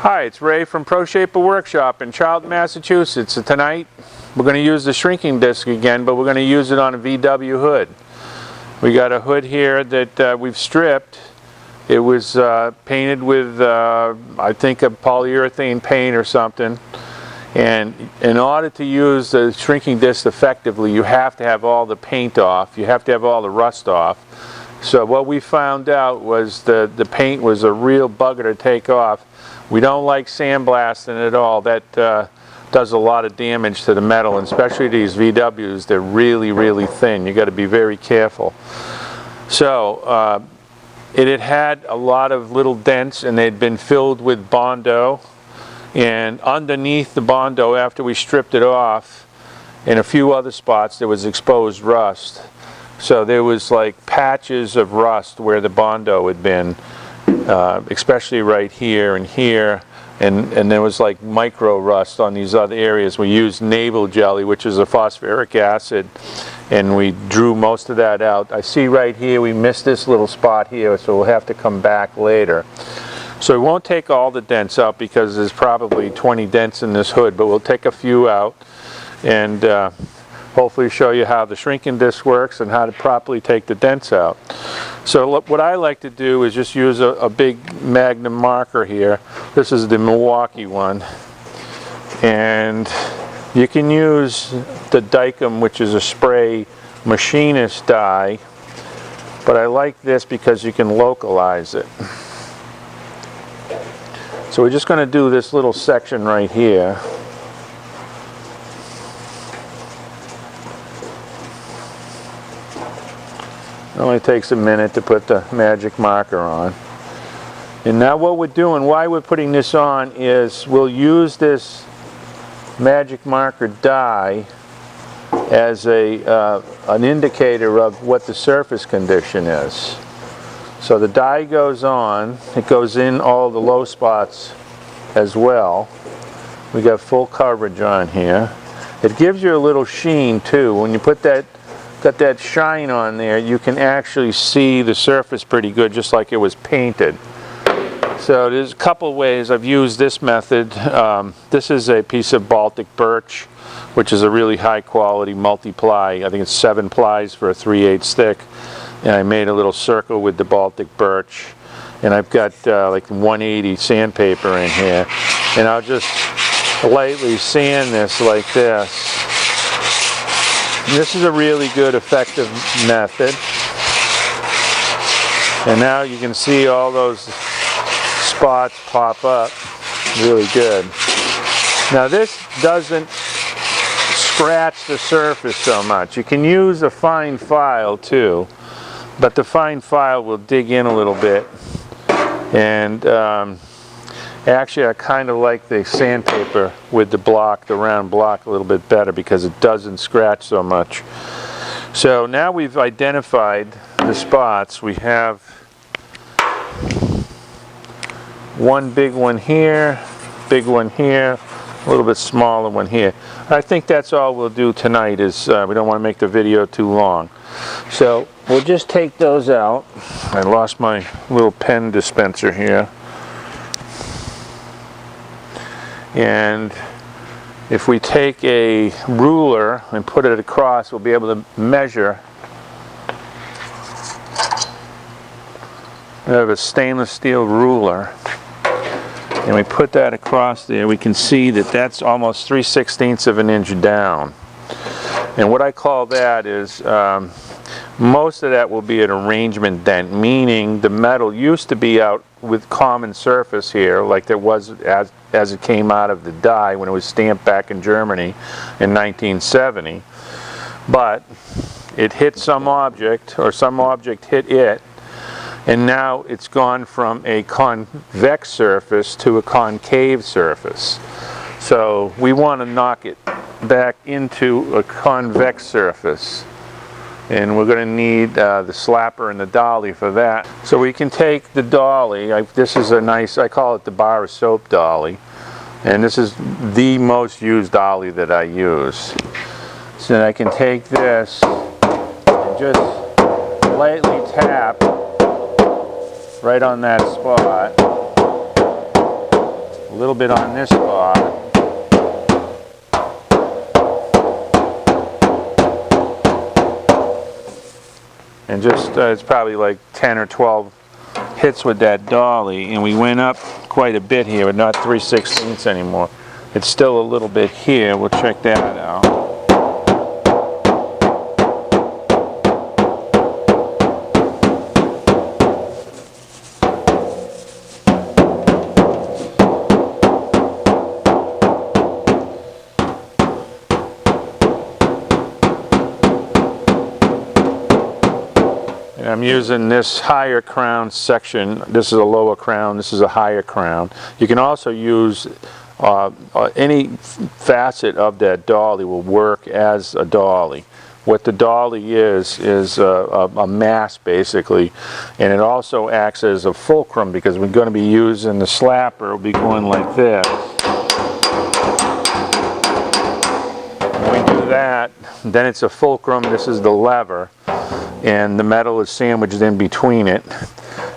Hi, it's Ray from Pro Shaper Workshop in Charlton, Massachusetts. And tonight we're going to use the shrinking disc again, but we're going to use it on a VW hood. We got a hood here that we've stripped. It was painted with, I think, a polyurethane paint or something. And in order to use the shrinking disc effectively, you have to have all the paint off. You have to have all the rust off. So what we found out was the paint was a real bugger to take off. We don't like sandblasting at all. That does a lot of damage to the metal, and especially these VWs. They're really, really thin. You got to be very careful. So it had had a lot of little dents, and they'd been filled with Bondo. And underneath the Bondo, after we stripped it off, in a few other spots, there was exposed rust. So there was like patches of rust where the Bondo had been. Especially right here and here, and there was like micro rust on these other areas. We used navel jelly, which is a phosphoric acid, and we drew most of that out. I see right here we missed this little spot here, so we'll have to come back later. So we won't take all the dents out because there's probably 20 dents in this hood, but we'll take a few out and hopefully show you how the shrinking disc works and how to properly take the dents out. So what I like to do is just use a big Magnum marker here. This is the Milwaukee one. And you can use the Dykem, which is a spray machinist dye. But I like this because you can localize it. So we're just going to do this little section right here. It only takes a minute to put the magic marker on. And now what we're doing, why we're putting this on, is we'll use this magic marker dye as an indicator of what the surface condition is. So the dye goes on, it goes in all the low spots as well. We got full coverage on here. It gives you a little sheen too. When you put that got that shine on there, you can actually see the surface pretty good, just like it was painted. So there's a couple ways I've used this method. This is a piece of Baltic birch, which is a really high quality multi-ply. I think it's 7 plies for a 3/8 stick. And I made a little circle with the Baltic birch. And I've got like 180 sandpaper in here. And I'll just lightly sand this like this. This is a really good, effective method. And now you can see all those spots pop up really good. Now this doesn't scratch the surface so much. You can use a fine file too, but the fine file will dig in a little bit. And actually, I kind of like the sandpaper with the block, the round block, a little bit better because it doesn't scratch so much. So now we've identified the spots. We have one big one here, a little bit smaller one here. I think that's all we'll do tonight. Is we don't want to make the video too long. So we'll just take those out. I lost my little pen dispenser here. And if we take a ruler and put it across, we'll be able to measure. We have a stainless steel ruler, and we put that across there. We can see that that's almost 3/16 of an inch down. And what I call that is most of that will be an arrangement dent, meaning the metal used to be out with common surface here, like there was as it came out of the die when it was stamped back in Germany in 1970. But it hit some object, or some object hit it, and now it's gone from a convex surface to a concave surface. So we want to knock it back into a convex surface. And we're going to need the slapper and the dolly for that. So we can take the dolly. This is a nice, I call it the bar of soap dolly. And this is the most used dolly that I use. So I can take this and just lightly tap right on that spot. little bit on this spot. And just, it's probably like 10 or 12 hits with that dolly, and we went up quite a bit here, but not 3/16 anymore. It's still a little bit here. We'll check that out. I'm using this higher crown section. This is a lower crown, this is a higher crown. You can also use any facet of that dolly will work as a dolly. What the dolly is a mass basically, and it also acts as a fulcrum because we're going to be using the slapper. It'll be going like this. When we do that, then it's a fulcrum. This is the lever, and the metal is sandwiched in between it.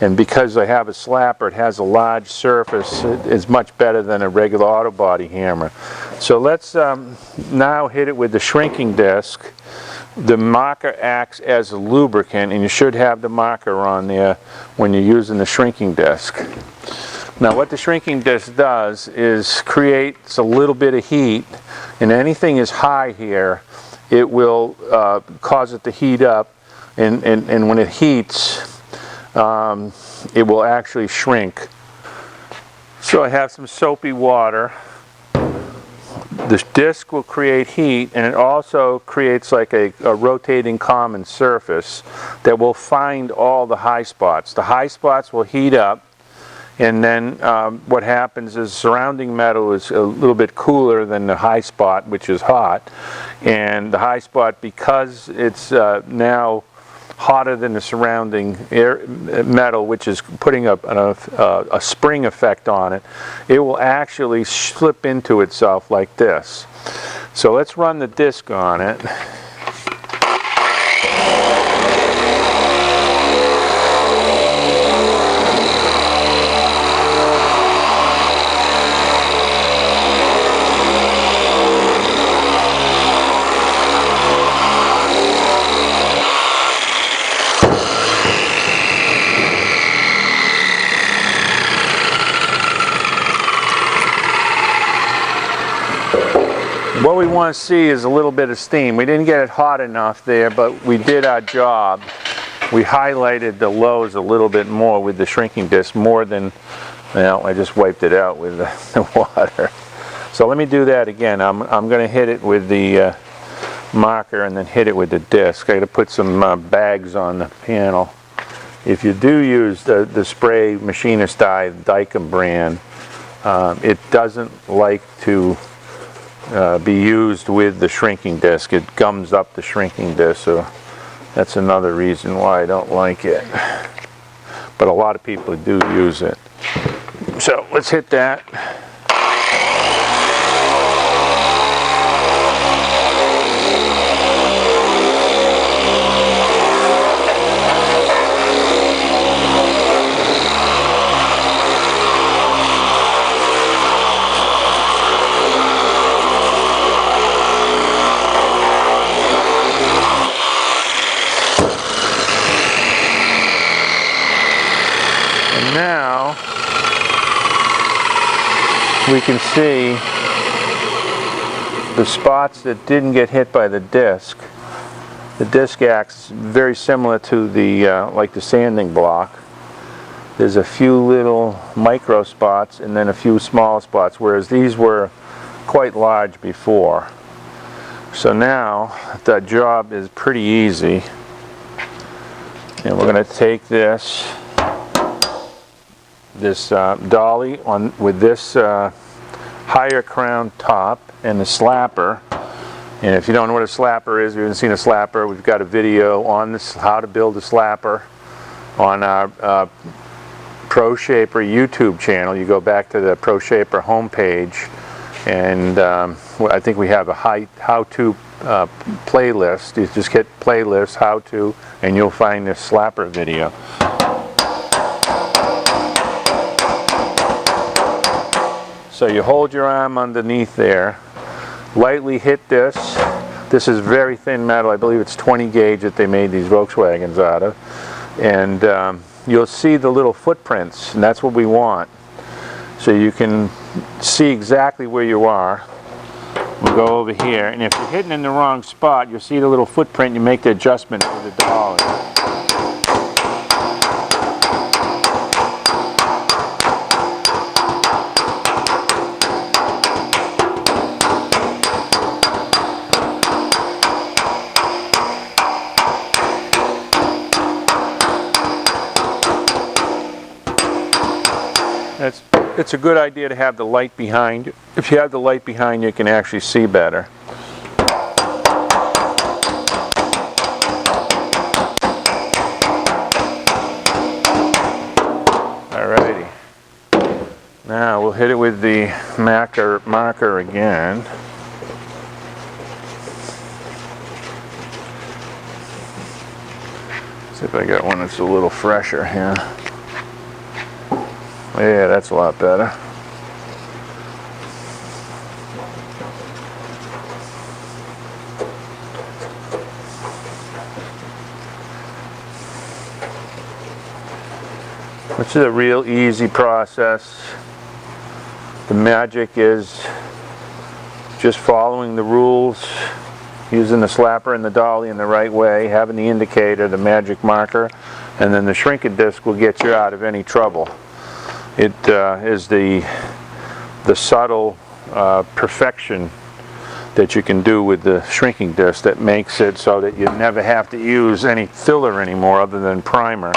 And because I have a slapper, it has a large surface. It's much better than a regular auto body hammer. So let's now hit it with the shrinking disc. The marker acts as a lubricant, and you should have the marker on there when you're using the shrinking disc. Now what the shrinking disc does is creates a little bit of heat, and anything is high here, it will cause it to heat up. And when it heats, it will actually shrink. So I have some soapy water. The disc will create heat, and it also creates like a rotating common surface that will find all the high spots. The high spots will heat up, and then what happens is surrounding metal is a little bit cooler than the high spot, which is hot. And the high spot, because it's now hotter than the surrounding metal, which is putting a spring effect on it, it will actually slip into itself like this. So let's run the disc on it. What we want to see is a little bit of steam. We didn't get it hot enough there, but we did our job. We highlighted the lows a little bit more with the shrinking disc, more than, well, I just wiped it out with the water. So let me do that again. I'm going to hit it with the marker and then hit it with the disc. I got to put some bags on the panel. If you do use the spray machinist dye, Dykem brand, it doesn't like to be used with the shrinking disc. It gums up the shrinking disc, so that's another reason why I don't like it. But a lot of people do use it. So let's hit that. Now we can see the spots that didn't get hit by the disc. The disc acts very similar to the like the sanding block. There's a few little micro spots and then a few small spots, whereas these were quite large before. So now the job is pretty easy, and we're going to take this dolly on with this higher crown top and the slapper. And if you don't know what a slapper is, you haven't seen a slapper, we've got a video on this, how to build a slapper, on our Pro Shaper YouTube channel. You go back to the Pro Shaper homepage, and I think we have a how-to playlist. You just hit playlist, how-to, and you'll find this slapper video. So you hold your arm underneath there, lightly hit this. This is very thin metal. I believe it's 20 gauge that they made these Volkswagens out of. And you'll see the little footprints, and that's what we want. So you can see exactly where you are. We'll go over here, and if you're hitting in the wrong spot, you'll see the little footprint. You make the adjustment with the dolly. It's a good idea to have the light behind you. If you have the light behind you, you can actually see better. Alrighty. Now we'll hit it with the marker again. See if I got one that's a little fresher here. Yeah, that's a lot better. Which is a real easy process. The magic is just following the rules, using the slapper and the dolly in the right way, having the indicator, the magic marker, and then the shrinking disc will get you out of any trouble. It is the subtle perfection that you can do with the shrinking disc that makes it so that you never have to use any filler anymore other than primer.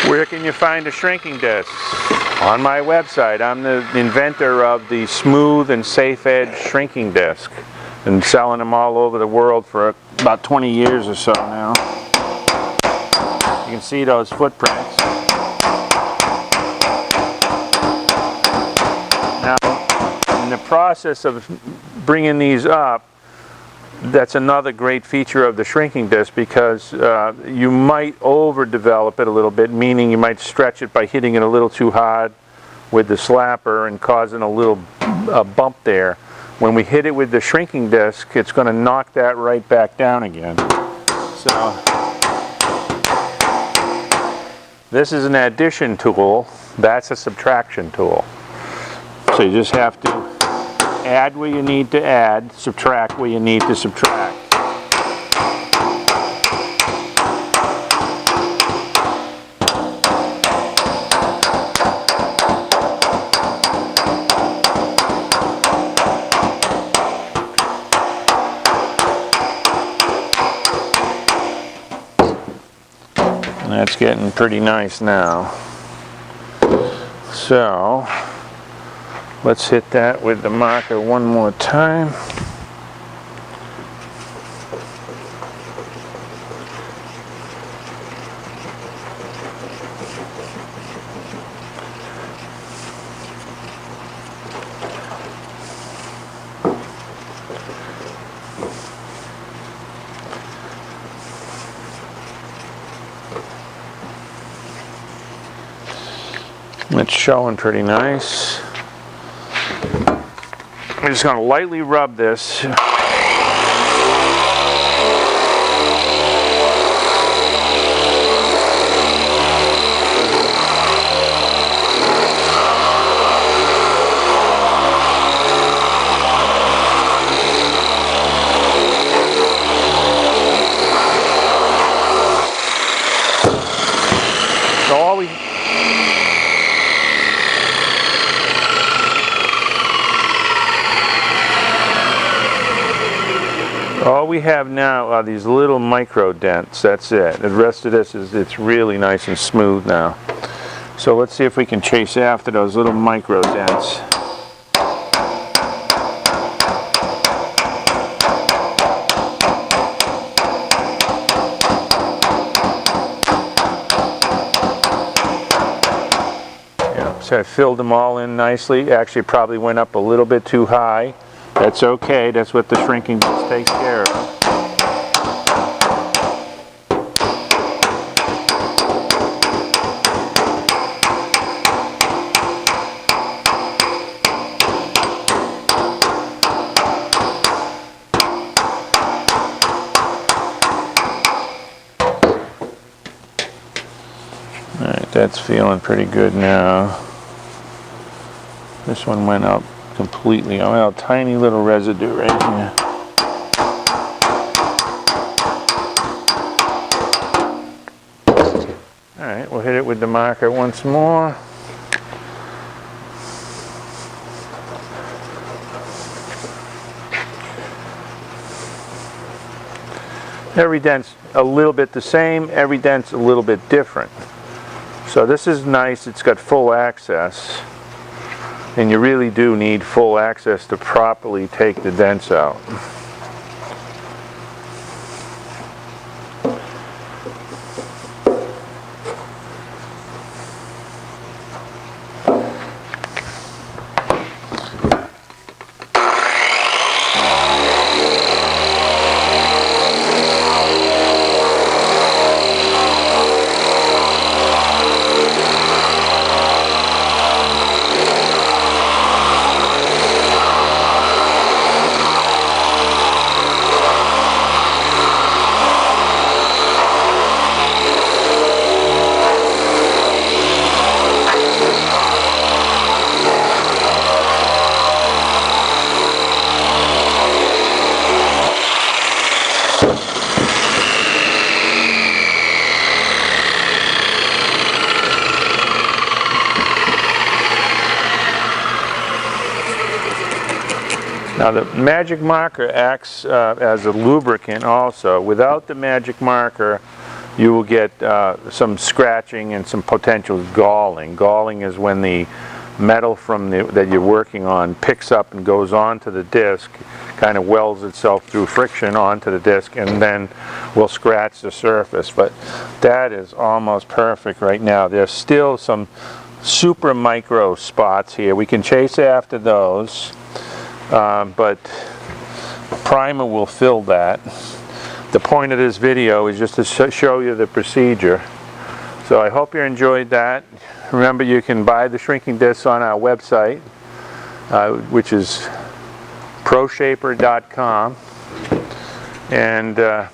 Where can you find a shrinking disc? On my website. I'm the inventor of the smooth and safe edge shrinking disc. Been selling them all over the world for about 20 years or so now. You can see those footprints. Now, in the process of bringing these up, that's another great feature of the shrinking disc, because you might overdevelop it a little bit, meaning you might stretch it by hitting it a little too hard with the slapper and causing a little bump there. When we hit it with the shrinking disc, it's going to knock that right back down again. So this is an addition tool, that's a subtraction tool. So you just have to add where you need to add, subtract where you need to subtract. And that's getting pretty nice now. So let's hit that with the marker one more time. It's showing pretty nice. I'm just going to lightly rub this. So all we have now are these little micro dents. That's it. The rest of this it's really nice and smooth now. So let's see if we can chase after those little micro dents. I filled them all in nicely. Actually, probably went up a little bit too high. That's okay. That's what the shrinking disc takes care of. Alright, that's feeling pretty good now. This one went up completely. I have a tiny little residue right here. Alright, we'll hit it with the marker once more. Every dent's a little bit the same, every dent's a little bit different. So this is nice, it's got full access, and you really do need full access to properly take the dents out. Now the magic marker acts as a lubricant also. Without the magic marker, you will get some scratching and some potential galling. Galling is when the metal from that you're working on picks up and goes onto the disc, kind of welds itself through friction onto the disc, and then will scratch the surface. But that is almost perfect right now. There's still some super micro spots here. We can chase after those. But primer will fill that. The point of this video is just to show you the procedure. So I hope you enjoyed that. Remember, you can buy the shrinking discs on our website, which is proshaper.com. And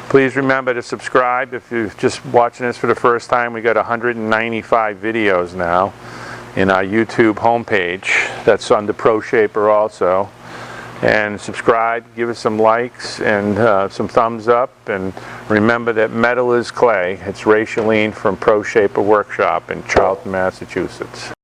please remember to subscribe. If you're just watching this for the first time, we got 195 videos now in our YouTube homepage. That's under ProShaper also. And subscribe, give us some likes and some thumbs up, and remember that metal is clay. It's Wray from ProShaper Workshop in Charlton, Massachusetts.